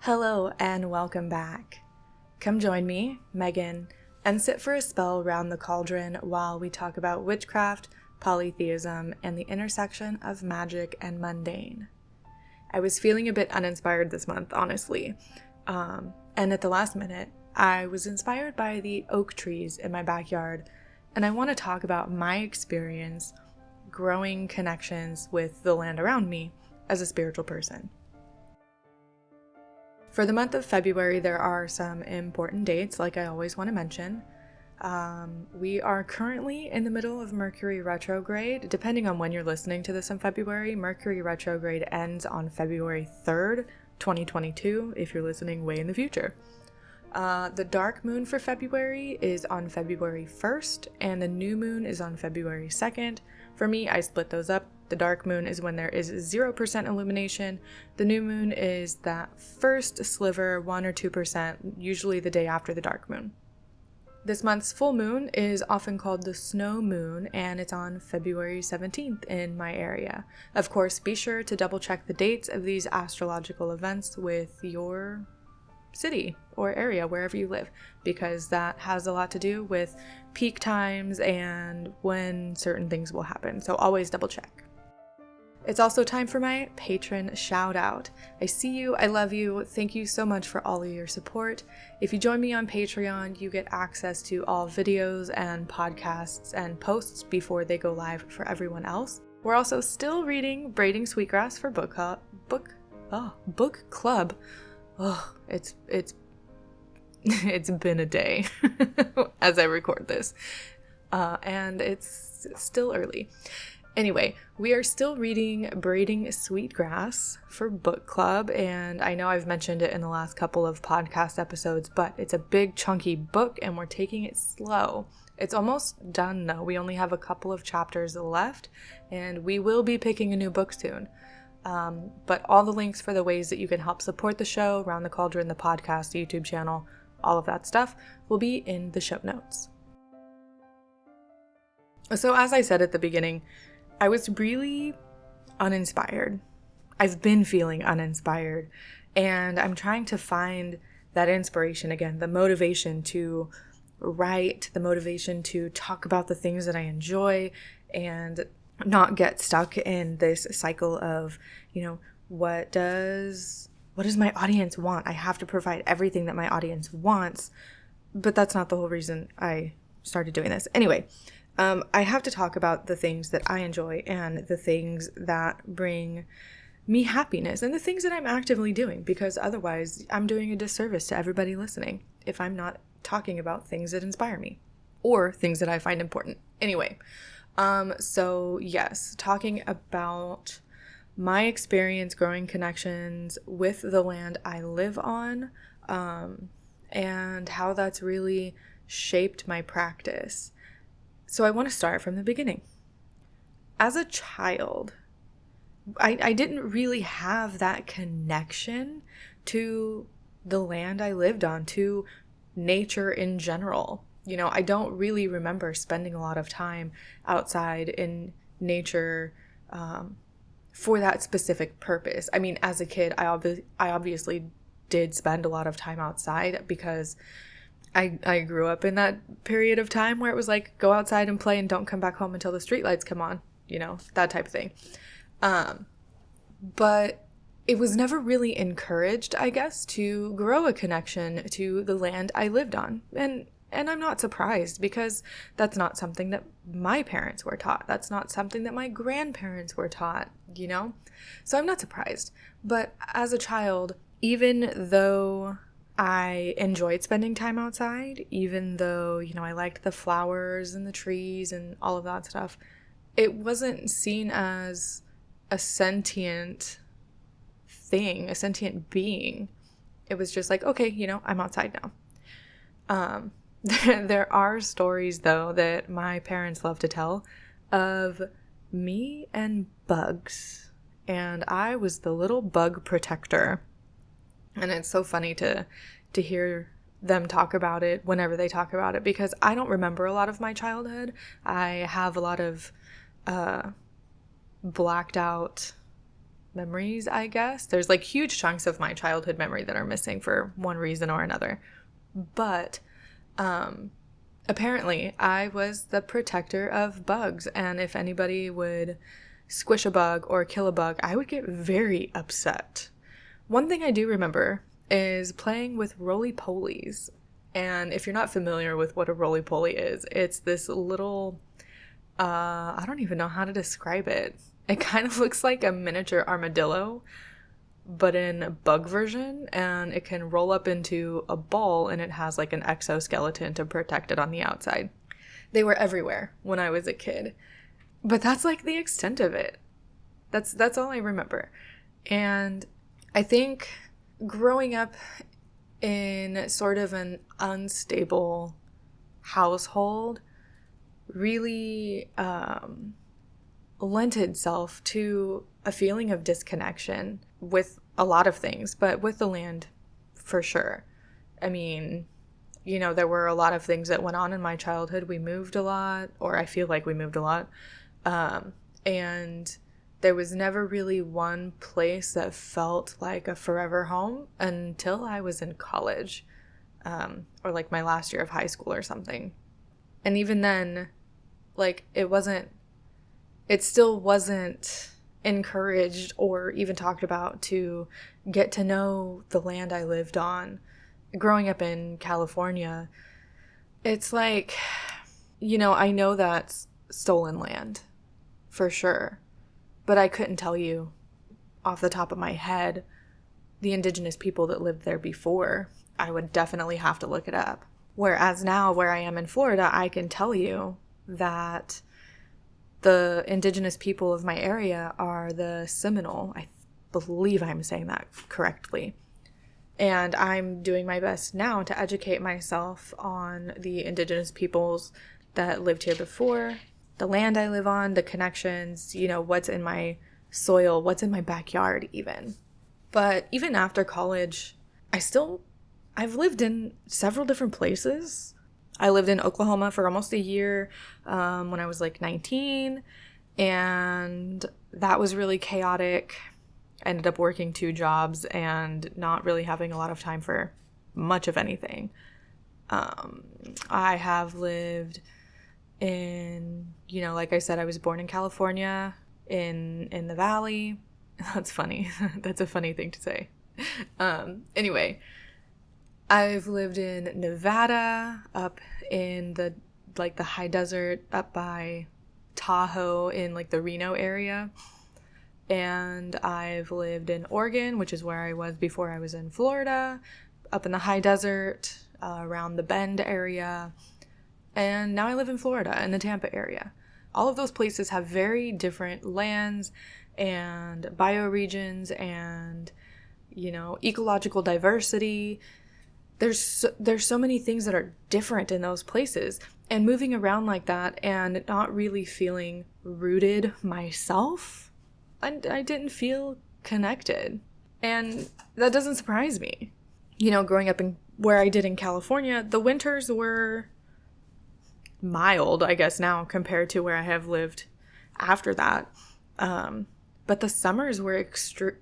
Hello and welcome back. Come join me, Megan, and sit for a spell round the Cauldron while we talk about witchcraft, polytheism, and the intersection of magic and mundane. I was feeling a bit uninspired this month, honestly, and at the last minute, I was inspired by the oak trees in my backyard, and I want to talk about my experience growing connections with the land around me as a spiritual person. For the month of February, there are some important dates, like I always want to mention. We are currently in the middle of Mercury retrograde. Depending on when you're listening to this in February, Mercury retrograde ends on February 3rd, 2022, if you're listening way in the future. The dark moon for February is on February 1st, and the new moon is on February 2nd. For me, I split those up. The dark moon is when there is 0% illumination. The new moon is that first sliver, 1 or 2%, usually the day after the dark moon. This month's full moon is often called the snow moon, and it's on February 17th in my area. Of course, be sure to double check the dates of these astrological events with your city or area, wherever you live, because that has a lot to do with peak times and when certain things will happen. So always double check. It's also time for my patron shout out. I see you, I love you, thank you so much for all of your support. If you join me on Patreon, you get access to all videos and podcasts and posts before they go live for everyone else. We're also still reading Braiding Sweetgrass for book club. Oh, it's been a day as I record this, and it's still early. Anyway, we are still reading Braiding Sweetgrass for book club, and I know I've mentioned it in the last couple of podcast episodes, but it's a big chunky book and we're taking it slow. It's almost done though. We only have a couple of chapters left, and we will be picking a new book soon. But all the links for the ways that you can help support the show, Round the Cauldron, the podcast, the YouTube channel, all of that stuff will be in the show notes. So as I said at the beginning, I was really uninspired. I've been feeling uninspired, and I'm trying to find that inspiration again, the motivation to write, the motivation to talk about the things that I enjoy and not get stuck in this cycle of, what does my audience want? I have to provide everything that my audience wants, but that's not the whole reason I started doing this. Anyway, I have to talk about the things that I enjoy and the things that bring me happiness and the things that I'm actively doing, because otherwise I'm doing a disservice to everybody listening if I'm not talking about things that inspire me or things that I find important. Anyway, so yes, talking about my experience growing connections with the land I live on, and how that's really shaped my practice. So I want to start from the beginning. As a child, I didn't really have that connection to the land I lived on, to nature in general. I don't really remember spending a lot of time outside in nature for that specific purpose. I mean, as a kid, I obviously did spend a lot of time outside because I grew up in that period of time where it was like, go outside and play and don't come back home until the streetlights come on, that type of thing. But it was never really encouraged, I guess, to grow a connection to the land I lived on. And I'm not surprised, because that's not something that my parents were taught. That's not something that my grandparents were taught, So I'm not surprised. But as a child, even though I enjoyed spending time outside, even though, I liked the flowers and the trees and all of that stuff, it wasn't seen as a sentient thing, a sentient being. It was just like, okay, I'm outside now. There are stories, though, that my parents love to tell of me and bugs, and I was the little bug protector. And it's so funny to hear them talk about it whenever they talk about it, because I don't remember a lot of my childhood. I have a lot of blacked out memories, I guess. There's like huge chunks of my childhood memory that are missing for one reason or another. But apparently I was the protector of bugs, and if anybody would squish a bug or kill a bug, I would get very upset. One thing I do remember is playing with roly-polies. And if you're not familiar with what a roly-poly is, it's this little, I don't even know how to describe it. It kind of looks like a miniature armadillo, but in a bug version, and it can roll up into a ball, and it has like an exoskeleton to protect it on the outside. They were everywhere when I was a kid, but that's like the extent of it. That's all I remember. And I think growing up in sort of an unstable household really lent itself to a feeling of disconnection with a lot of things, but with the land for sure. I mean, you know, there were a lot of things that went on in my childhood. We moved a lot, or I feel like we moved a lot. And there was never really one place that felt like a forever home until I was in college, or like my last year of high school or something. And even then, like, it still wasn't encouraged or even talked about to get to know the land I lived on. Growing up in California, it's like, you know, I know that's stolen land for sure, but I couldn't tell you off the top of my head the indigenous people that lived there before. I would definitely have to look it up. Whereas now, where I am in Florida, I can tell you that the indigenous people of my area are the Seminole. I believe I'm saying that correctly. And I'm doing my best now to educate myself on the indigenous peoples that lived here before, the land I live on, the connections, you know, what's in my soil, what's in my backyard even. But even after college, I've lived in several different places. I lived in Oklahoma for almost a year when I was like 19, and that was really chaotic. I ended up working 2 jobs and not really having a lot of time for much of anything. I have lived in, you know, like I said, I was born in California, in the Valley. That's funny. That's a funny thing to say. Anyway, I've lived in Nevada, up in the high desert, up by Tahoe in like the Reno area. And I've lived in Oregon, which is where I was before I was in Florida, up in the high desert, around the Bend area. And now I live in Florida, in the Tampa area. All of those places have very different lands and bioregions and, you know, ecological diversity. There's so many things that are different in those places, and moving around like that and not really feeling rooted myself, I didn't feel connected. And that doesn't surprise me. You know, growing up in where I did in California, the winters were mild, I guess now, compared to where I have lived after that. But the summers were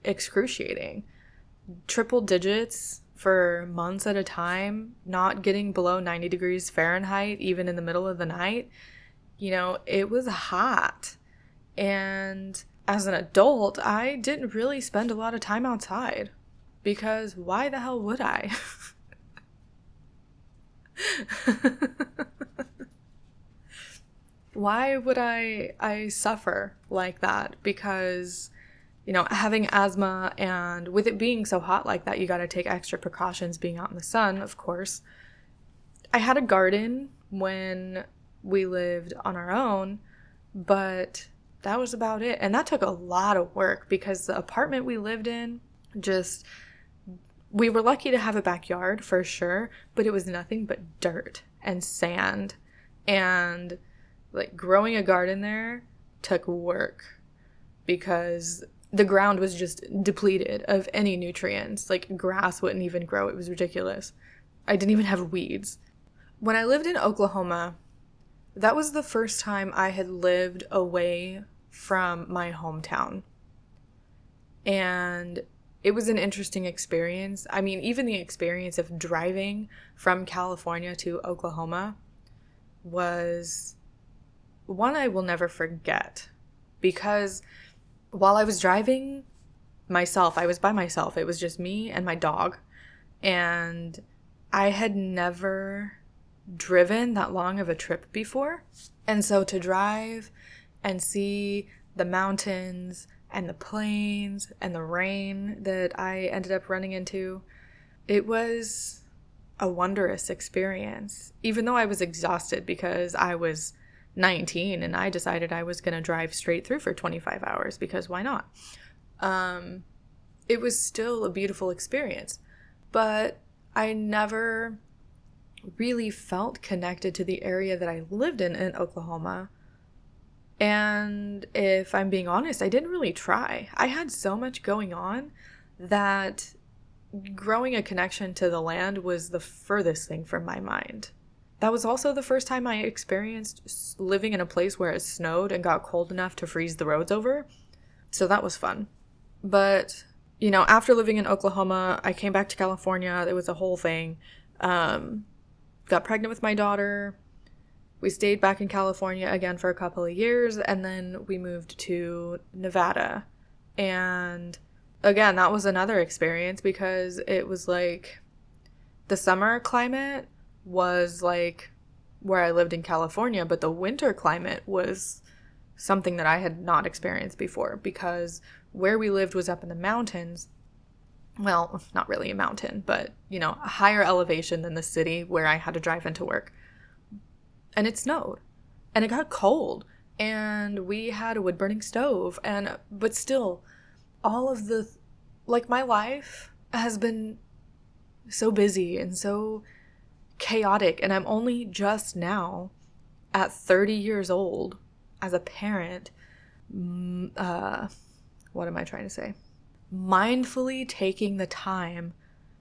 excruciating. Triple digits for months at a time, not getting below 90 degrees Fahrenheit, even in the middle of the night. You know, it was hot. And as an adult, I didn't really spend a lot of time outside, because why the hell would I? Why would I suffer like that? Because, you know, having asthma, and with it being so hot like that, you got to take extra precautions being out in the sun, of course. I had a garden when we lived on our own, but that was about it. And that took a lot of work, because the apartment we lived in, we were lucky to have a backyard for sure, but it was nothing but dirt and sand. And like growing a garden there took work, because the ground was just depleted of any nutrients. Like grass wouldn't even grow. It was ridiculous. I didn't even have weeds. When I lived in Oklahoma, that was the first time I had lived away from my hometown. And it was an interesting experience. I mean, even the experience of driving from California to Oklahoma was one I will never forget, because while I was driving myself, I was by myself. It was just me and my dog. And I had never driven that long of a trip before. And so to drive and see the mountains and the plains and the rain that I ended up running into, it was a wondrous experience. Even though I was exhausted because I was 19 and I decided I was going to drive straight through for 25 hours because why not? It was still a beautiful experience, but I never really felt connected to the area that I lived in Oklahoma. And if I'm being honest, I didn't really try. I had so much going on that growing a connection to the land was the furthest thing from my mind. That was also the first time I experienced living in a place where it snowed and got cold enough to freeze the roads over. So that was fun. But, you know, after living in Oklahoma, I came back to California. It was a whole thing. Got pregnant with my daughter. We stayed back in California again for a couple of years, and then we moved to Nevada. And again, that was another experience because it was like the summer climate was like where I lived in California, but the winter climate was something that I had not experienced before because where we lived was up in the mountains. Well, not really a mountain, but, you know, a higher elevation than the city where I had to drive into work. And it snowed and it got cold and we had a wood burning stove but still all of my life has been so busy and so chaotic, and I'm only just now at 30 years old as a parent, what am I trying to say? Mindfully taking the time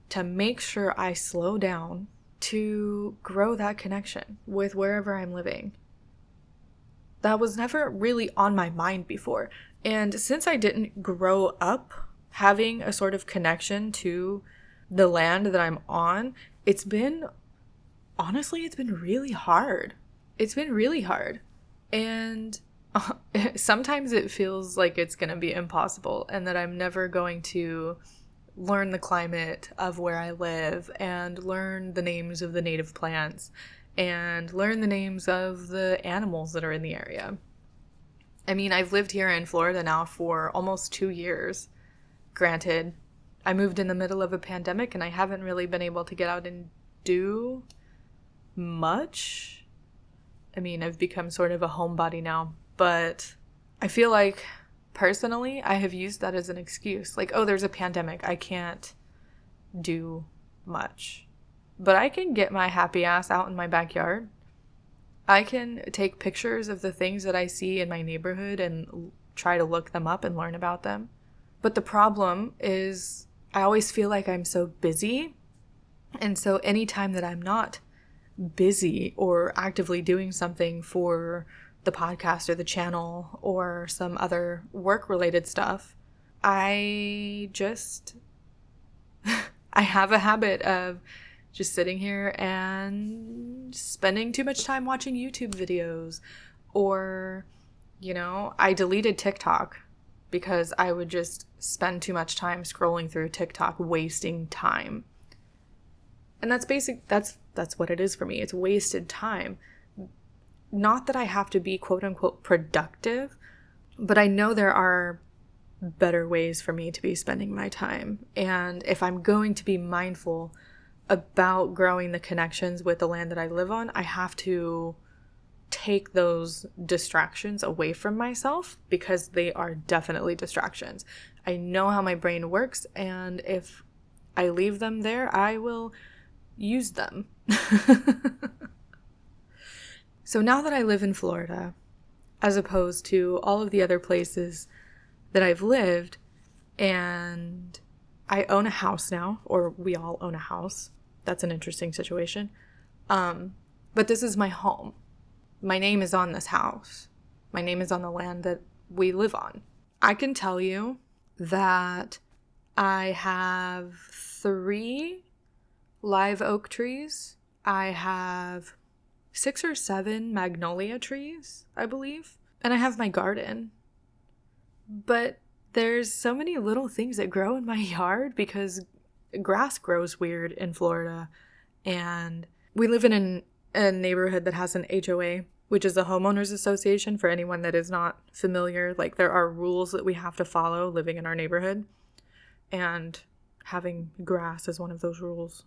to make sure I slow down to grow that connection with wherever I'm living. That was never really on my mind before. And since I didn't grow up having a sort of connection to the land that I'm on, it's been really hard. It's been really hard. And sometimes it feels like it's going to be impossible and that I'm never going to learn the climate of where I live and learn the names of the native plants and learn the names of the animals that are in the area. I mean, I've lived here in Florida now for almost 2 years. Granted, I moved in the middle of a pandemic and I haven't really been able to get out and do much. I mean, I've become sort of a homebody now, but I feel like personally, I have used that as an excuse. Like, oh, there's a pandemic. I can't do much. But I can get my happy ass out in my backyard. I can take pictures of the things that I see in my neighborhood and try to look them up and learn about them. But the problem is I always feel like I'm so busy. And so anytime that I'm not busy or actively doing something for the podcast or the channel or some other work-related stuff, I have a habit of just sitting here and spending too much time watching YouTube videos. Or, you know, I deleted TikTok because I would just spend too much time scrolling through TikTok, wasting time. And that's what it is for me. It's wasted time. Not that I have to be quote unquote productive, but I know there are better ways for me to be spending my time. And if I'm going to be mindful about growing the connections with the land that I live on, I have to take those distractions away from myself because they are definitely distractions. I know how my brain works, and if I leave them there, I will use them. So now that I live in Florida, as opposed to all of the other places that I've lived, and I own a house now, or we all own a house. That's an interesting situation. But this is my home. My name is on this house. My name is on the land that we live on. I can tell you that I have 3 live oak trees. I have 6 or 7 magnolia trees, I believe. And I have my garden. But there's so many little things that grow in my yard because grass grows weird in Florida. And we live in a neighborhood that has an HOA, which is a homeowners association. For anyone that is not familiar, like, there are rules that we have to follow living in our neighborhood. And having grass is one of those rules.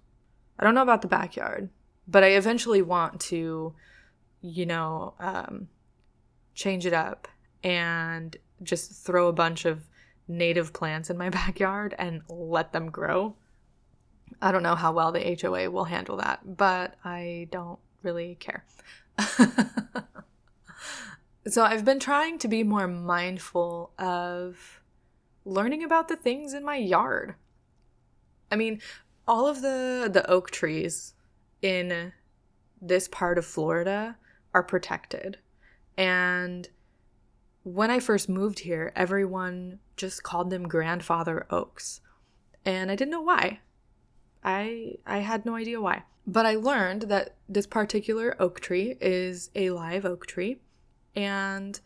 I don't know about the backyard, but I eventually want to, change it up and just throw a bunch of native plants in my backyard and let them grow. I don't know how well the HOA will handle that, but I don't really care. So I've been trying to be more mindful of learning about the things in my yard. I mean, all of the oak trees in this part of Florida are protected. And when I first moved here, everyone just called them grandfather oaks. And I didn't know why. I had no idea why. But I learned that this particular oak tree is a live oak tree. And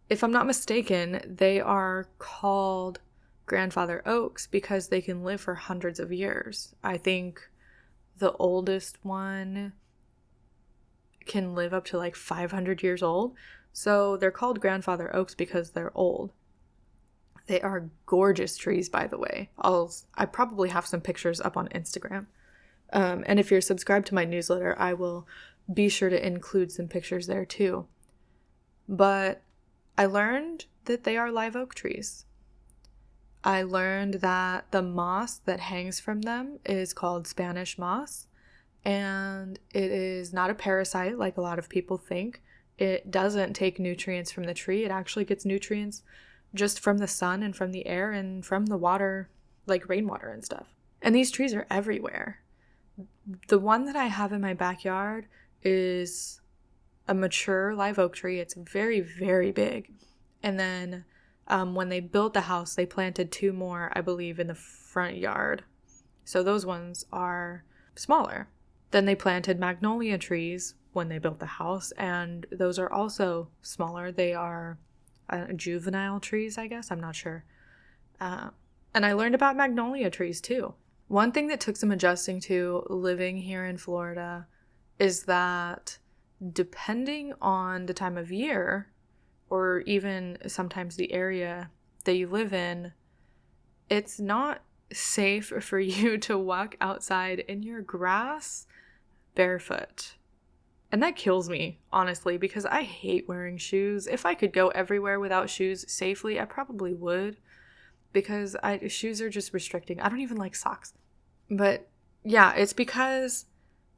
if I'm not mistaken, they are called grandfather oaks because they can live for hundreds of years. I think the oldest one can live up to like 500 years old. So they're called grandfather oaks because they're old. They are gorgeous trees, by the way. I probably have some pictures up on Instagram. And if you're subscribed to my newsletter, I will be sure to include some pictures there too. But I learned that they are live oak trees. I learned that the moss that hangs from them is called Spanish moss, and it is not a parasite like a lot of people think. It doesn't take nutrients from the tree. It actually gets nutrients just from the sun and from the air and from the water, like rainwater and stuff. And these trees are everywhere. The one that I have in my backyard is a mature live oak tree. It's very, very big. And then when they built the house, they planted 2 more, I believe, in the front yard. So those ones are smaller. Then they planted magnolia trees when they built the house, and those are also smaller. They are juvenile trees, I guess. I'm not sure. And I learned about magnolia trees too. One thing that took some adjusting to living here in Florida is that depending on the time of year, or even sometimes the area that you live in, it's not safe for you to walk outside in your grass barefoot. And that kills me, honestly, because I hate wearing shoes. If I could go everywhere without shoes safely, I probably would, because shoes are just restricting. I don't even like socks. But yeah, it's because,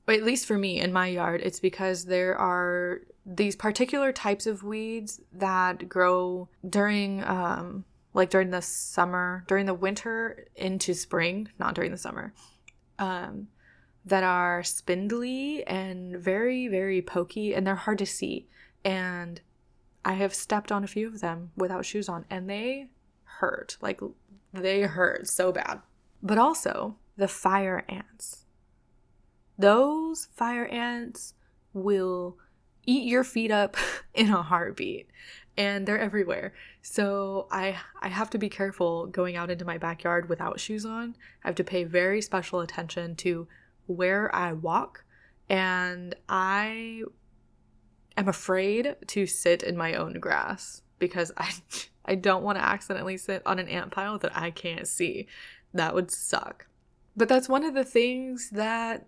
at least for me in my yard, it's because there are these particular types of weeds that grow during during the summer, during the winter into spring, not during the summer, that are spindly and very, very pokey, and they're hard to see. And I have stepped on a few of them without shoes on, and they hurt. Like, they hurt so bad. But also, the fire ants. Those fire ants will eat your feet up in a heartbeat, and they're everywhere. So I have to be careful going out into my backyard without shoes on. I have to pay very special attention to where I walk, and I am afraid to sit in my own grass because I don't want to accidentally sit on an ant pile that I can't see. That would suck. But that's one of the things that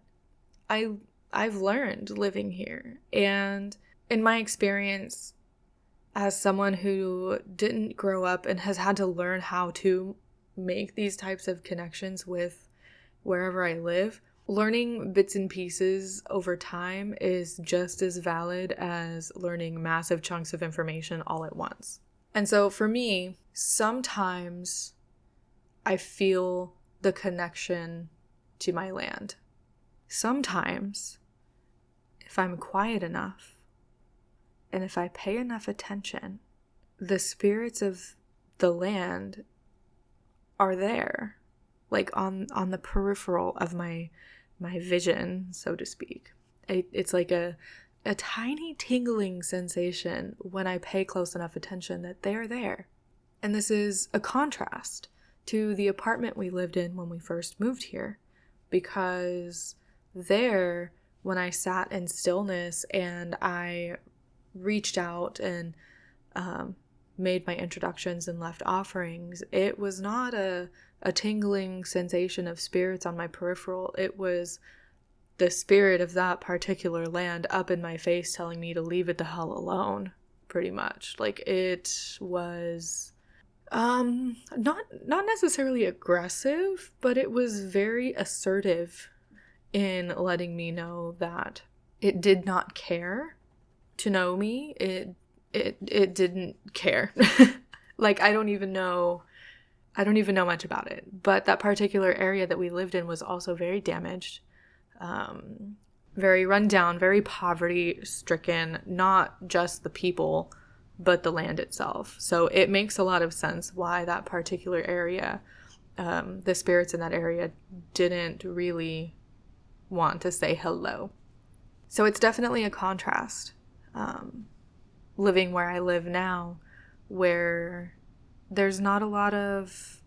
I've learned living here. And in my experience as someone who didn't grow up and has had to learn how to make these types of connections with wherever I live, learning bits and pieces over time is just as valid as learning massive chunks of information all at once. And so for me, sometimes I feel the connection to my land. Sometimes, if I'm quiet enough and if I pay enough attention, the spirits of the land are there, like on the peripheral of my vision, so to speak. It's like a tiny tingling sensation when I pay close enough attention that they're there. And this is a contrast to the apartment we lived in when we first moved here, because there, when I sat in stillness and I reached out and made my introductions and left offerings, it was not a tingling sensation of spirits on my peripheral. It was the spirit of that particular land up in my face telling me to leave it the hell alone, pretty much. Like, it was not necessarily aggressive, but it was very assertive in letting me know that it did not care to know me. It didn't care. Like, I don't even know much about it. But that particular area that we lived in was also very damaged, very run down, very poverty stricken, not just the people, but the land itself. So it makes a lot of sense why that particular area, the spirits in that area didn't really want to say hello. So it's definitely a contrast, living where I live now, where there's not a lot of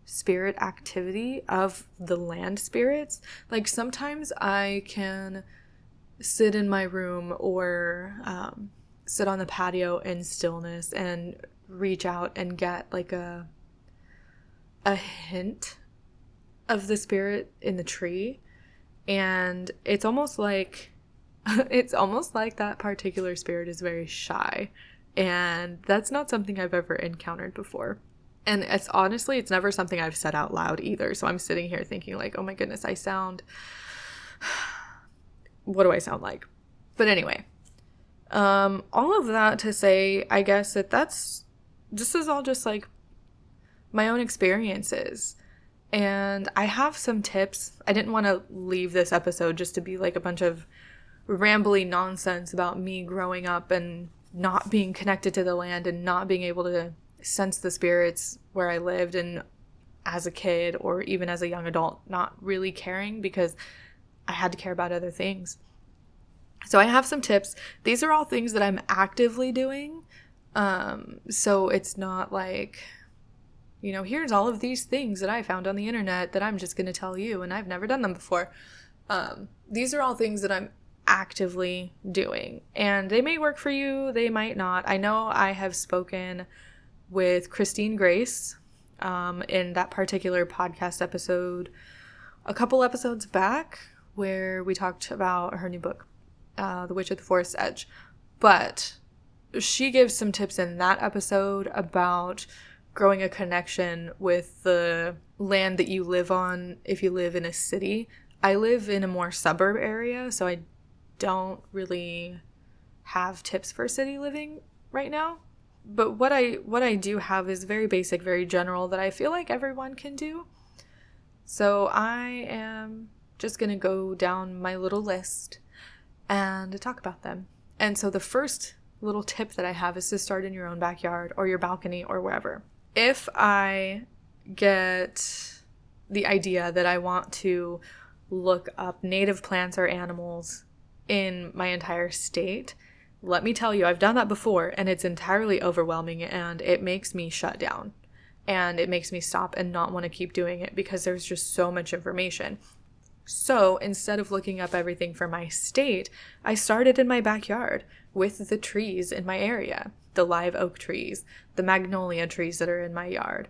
spirit activity of the land spirits. Like, sometimes I can sit in my room or sit on the patio in stillness and reach out and get like a hint of the spirit in the tree, and it's almost like that particular spirit is very shy, and that's not something I've ever encountered before. And it's never something I've said out loud either. So I'm sitting here thinking like, oh my goodness, what do I sound like? But anyway, all of that to say, I guess this is all just like my own experiences. And I have some tips. I didn't want to leave this episode just to be like a bunch of rambly nonsense about me growing up and not being connected to the land and not being able to sense the spirits where I lived, and as a kid or even as a young adult not really caring because I had to care about other things. So I have some tips. These are all things that I'm actively doing. So it's not like, here's all of these things that I found on the internet that I'm just going to tell you and I've never done them before. These are all things that I'm actively doing, and they may work for you, they might not. I know I have spoken with Christine Grace in that particular podcast episode a couple episodes back, where we talked about her new book, The Witch at the Forest's Edge. But she gives some tips in that episode about growing a connection with the land that you live on if you live in a city. I live in a more suburb area, so I don't really have tips for city living right now. But what I do have is very basic, very general, that I feel like everyone can do. So I am just going to go down my little list and talk about them. And so the first little tip that I have is to start in your own backyard or your balcony or wherever. If I get the idea that I want to look up native plants or animals in my entire state, let me tell you, I've done that before, and it's entirely overwhelming, and it makes me shut down, and it makes me stop and not want to keep doing it because there's just so much information. So instead of looking up everything for my state, I started in my backyard with the trees in my area, the live oak trees, the magnolia trees that are in my yard.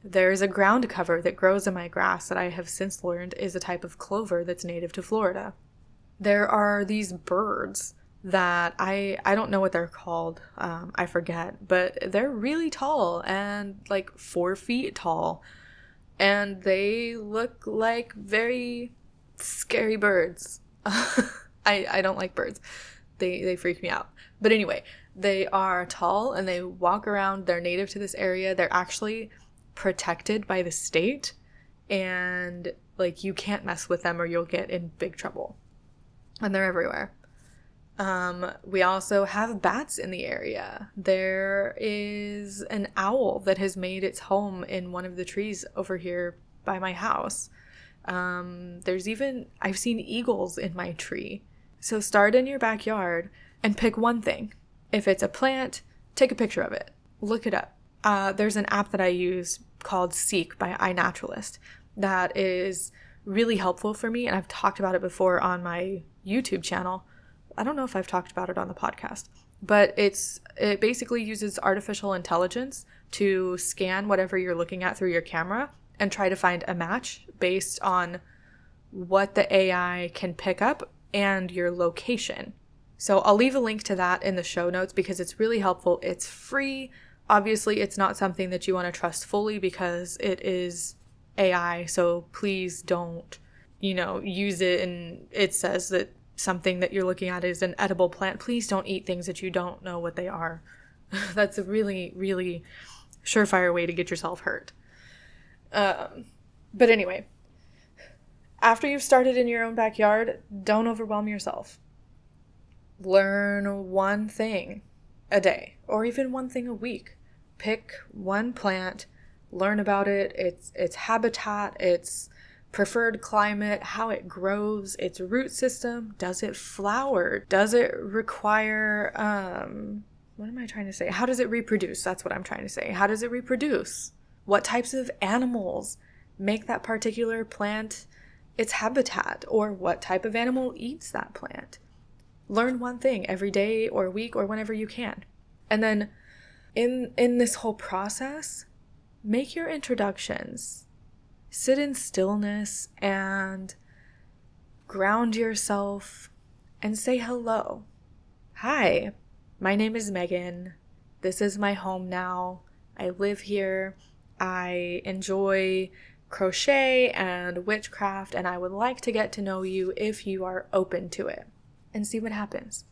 There's a ground cover that grows in my grass that I have since learned is a type of clover that's native to Florida. There are these birds that I don't know what they're called. I forget, but they're really tall and like 4 feet tall. And they look like very scary birds. I don't like birds. They freak me out. But anyway, they are tall and they walk around. They're native to this area. They're actually protected by the state. And like, you can't mess with them or you'll get in big trouble. And they're everywhere. We also have bats in the area. There is an owl that has made its home in one of the trees over here by my house. I've seen eagles in my tree. So start in your backyard and pick one thing. If it's a plant, take a picture of it. Look it up. There's an app that I use called Seek by iNaturalist that is really helpful for me, and I've talked about it before on my YouTube channel. I don't know if I've talked about it on the podcast, but it basically uses artificial intelligence to scan whatever you're looking at through your camera and try to find a match based on what the AI can pick up and your location. So I'll leave a link to that in the show notes because it's really helpful. It's free. Obviously, it's not something that you want to trust fully because it is AI. So please don't, use it and it says that something that you're looking at is an edible plant. Please don't eat things that you don't know what they are. That's a really, really surefire way to get yourself hurt. But anyway, after you've started in your own backyard, don't overwhelm yourself. Learn one thing a day or even one thing a week. Pick one plant, learn about it, its habitat, its preferred climate, how it grows, its root system. Does it flower? Does it require, what am I trying to say? How does it reproduce? That's what I'm trying to say. How does it reproduce? What types of animals make that particular plant its habitat? Or what type of animal eats that plant? Learn one thing every day or week or whenever you can. And then in this whole process, make your introductions. Sit in stillness and ground yourself and say hello. Hi, my name is Megan. This is my home now. I live here. I enjoy crochet and witchcraft, and I would like to get to know you if you are open to it, and see what happens.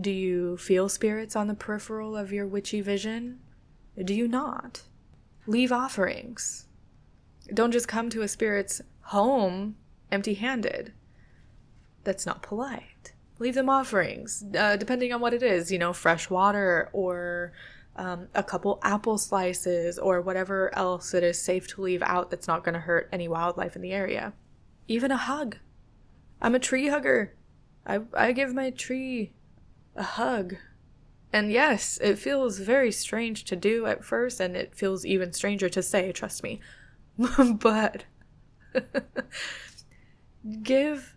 Do you feel spirits on the peripheral of your witchy vision? Do you not? Leave offerings. Don't just come to a spirit's home empty-handed. That's not polite. Leave them offerings, depending on what it is, fresh water or a couple apple slices or whatever else it is safe to leave out that's not going to hurt any wildlife in the area. Even a hug. I'm a tree hugger. I give my tree a hug. And yes, it feels very strange to do at first, and it feels even stranger to say, trust me. But give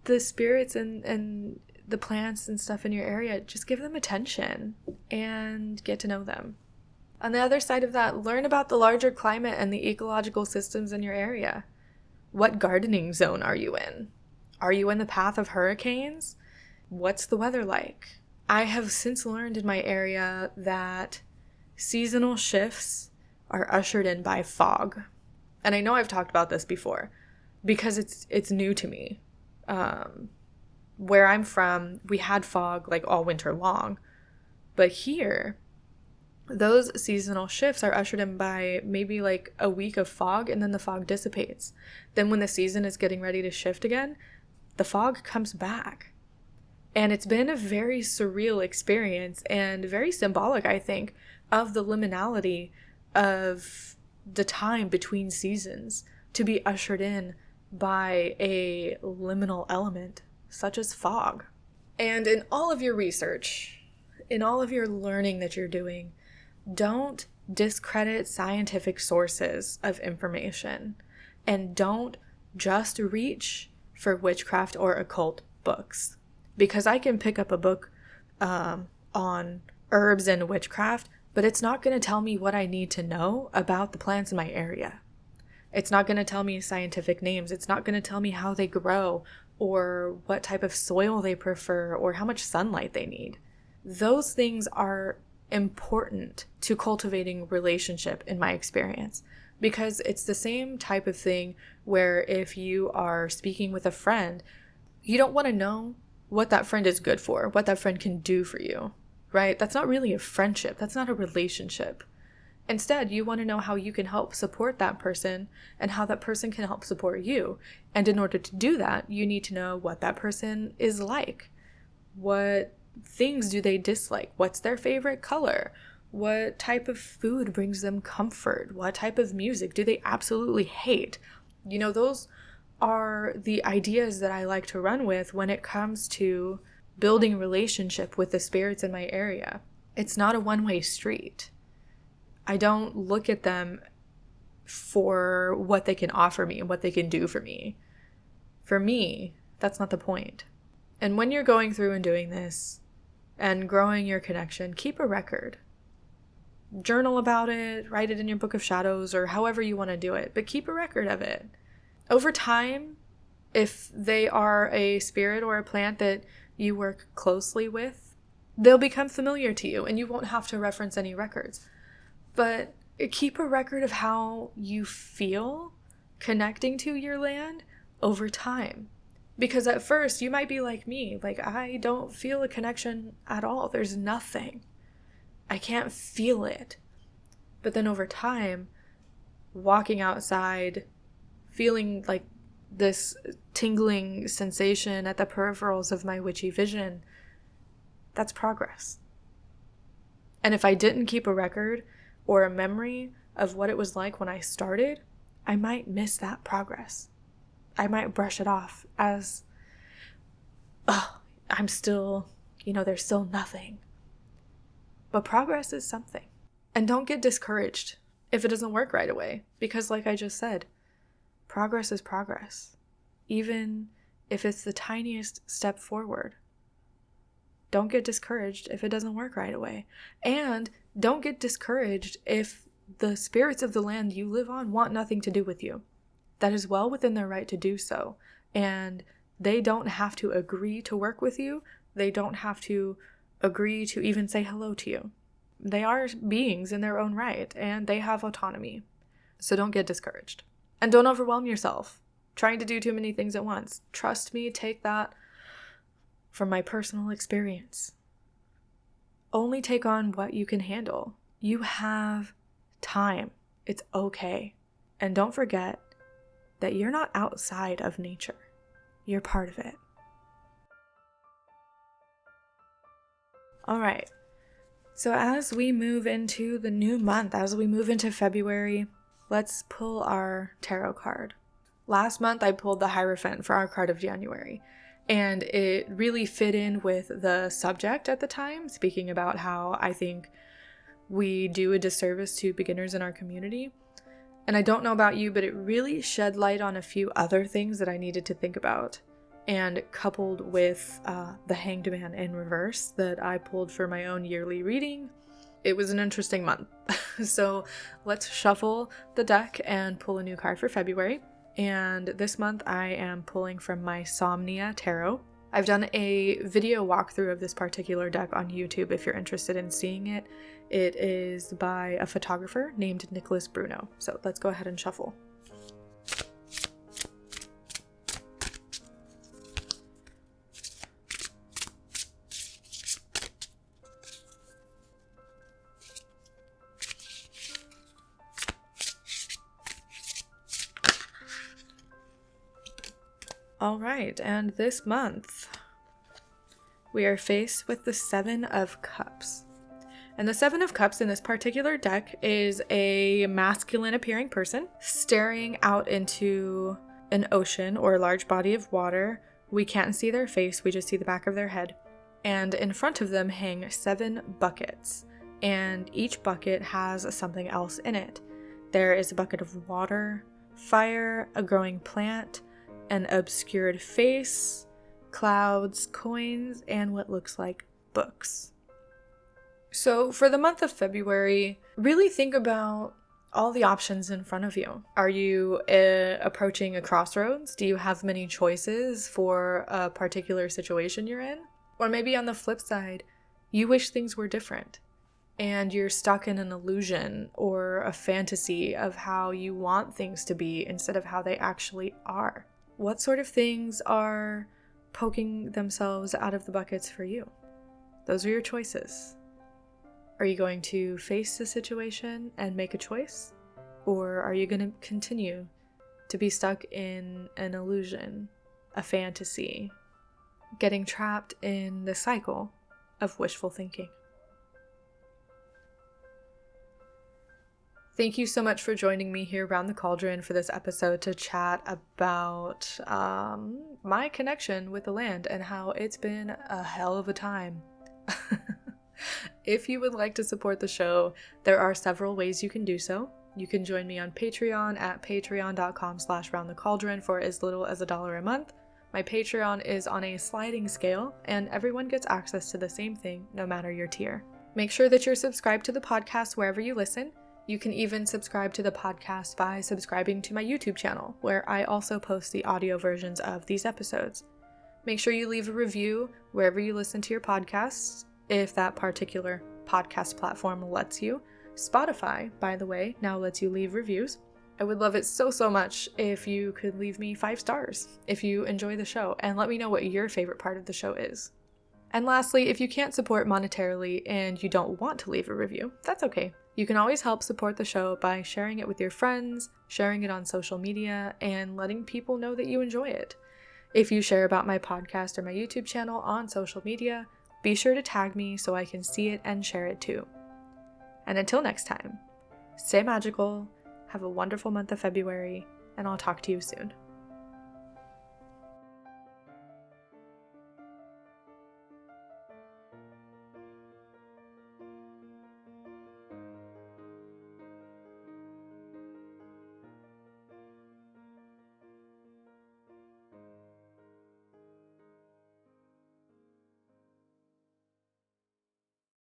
the spirits and the plants and stuff in your area, just give them attention and get to know them. On the other side of that, learn about the larger climate and the ecological systems in your area. What gardening zone are you in? Are you in the path of hurricanes? What's the weather like? I have since learned in my area that seasonal shifts are ushered in by fog. And I know I've talked about this before because it's new to me. Where I'm from, we had fog like all winter long. But here, those seasonal shifts are ushered in by maybe like a week of fog, and then the fog dissipates. Then when the season is getting ready to shift again, the fog comes back. And it's been a very surreal experience and very symbolic, I think, of the liminality of the time between seasons to be ushered in by a liminal element such as fog. And in all of your research, in all of your learning that you're doing, don't discredit scientific sources of information, and don't just reach for witchcraft or occult books. Because I can pick up a book on herbs and witchcraft, but it's not going to tell me what I need to know about the plants in my area. It's not going to tell me scientific names. It's not going to tell me how they grow or what type of soil they prefer or how much sunlight they need. Those things are important to cultivating relationship in my experience, because it's the same type of thing where if you are speaking with a friend, you don't want to know what that friend is good for, what that friend can do for you, right? That's not really a friendship. That's not a relationship. Instead, you want to know how you can help support that person and how that person can help support you. And in order to do that, you need to know what that person is like. What things do they dislike? What's their favorite color? What type of food brings them comfort? What type of music do they absolutely hate? Those are the ideas that I like to run with when it comes to building relationship with the spirits in my area. It's not a one-way street. I don't look at them for what they can offer me and what they can do for me. For me, that's not the point. And when you're going through and doing this and growing your connection, keep a record. Journal about it, write it in your book of shadows, or however you want to do it, but keep a record of it. Over time, if they are a spirit or a plant that you work closely with, they'll become familiar to you and you won't have to reference any records. But keep a record of how you feel connecting to your land over time. Because at first you might be like me, like I don't feel a connection at all. There's nothing. I can't feel it. But then over time, walking outside, feeling like this tingling sensation at the peripherals of my witchy vision, that's progress. And if I didn't keep a record or a memory of what it was like when I started, I might miss that progress. I might brush it off as, I'm still, there's still nothing. But progress is something. And don't get discouraged if it doesn't work right away. Because like I just said, progress is progress. Even if it's the tiniest step forward. Don't get discouraged if it doesn't work right away. And don't get discouraged if the spirits of the land you live on want nothing to do with you. That is well within their right to do so. And they don't have to agree to work with you. They don't have to agree to even say hello to you. They are beings in their own right, and they have autonomy. So don't get discouraged. And don't overwhelm yourself trying to do too many things at once. Trust me, take that from my personal experience. Only take on what you can handle. You have time. It's okay. And don't forget that you're not outside of nature. You're part of it. All right. So as we move into the new month, as we move into February, let's pull our tarot card. Last month, I pulled the Hierophant for our card of January, and it really fit in with the subject at the time, speaking about how I think we do a disservice to beginners in our community. And I don't know about you, but it really shed light on a few other things that I needed to think about. And coupled with the Hanged Man in reverse that I pulled for my own yearly reading, it was an interesting month. So let's shuffle the deck and pull a new card for February. And this month I am pulling from my Somnia Tarot. I've done a video walkthrough of this particular deck on YouTube if you're interested in seeing it. It is by a photographer named Nicholas Bruno. So let's go ahead and shuffle. All right, and this month we are faced with the Seven of Cups. And the Seven of Cups in this particular deck is a masculine appearing person staring out into an ocean or a large body of water. We can't see their face, we just see the back of their head. And in front of them hang 7 buckets, and each bucket has something else in it. There is a bucket of water, fire, a growing plant, an obscured face, clouds, coins, and what looks like books. So for the month of February, really think about all the options in front of you. Are you approaching a crossroads? Do you have many choices for a particular situation you're in? Or maybe on the flip side, you wish things were different and you're stuck in an illusion or a fantasy of how you want things to be instead of how they actually are. What sort of things are poking themselves out of the buckets for you? Those are your choices. Are you going to face the situation and make a choice? Or are you going to continue to be stuck in an illusion, a fantasy, getting trapped in the cycle of wishful thinking. Thank you so much for joining me here around the Cauldron for this episode to chat about my connection with the land and how it's been a hell of a time. If you would like to support the show, there are several ways you can do so. You can join me on Patreon at patreon.com/roundthecauldron for as little as $1 a month. My Patreon is on a sliding scale, and everyone gets access to the same thing, no matter your tier. Make sure that you're subscribed to the podcast wherever you listen. You can even subscribe to the podcast by subscribing to my YouTube channel, where I also post the audio versions of these episodes. Make sure you leave a review wherever you listen to your podcasts, if that particular podcast platform lets you. Spotify, by the way, now lets you leave reviews. I would love it so much if you could leave me 5 stars if you enjoy the show, and let me know what your favorite part of the show is. And lastly, if you can't support monetarily and you don't want to leave a review, that's okay. You can always help support the show by sharing it with your friends, sharing it on social media, and letting people know that you enjoy it. If you share about my podcast or my YouTube channel on social media, be sure to tag me so I can see it and share it too. And until next time, stay magical, have a wonderful month of February, and I'll talk to you soon.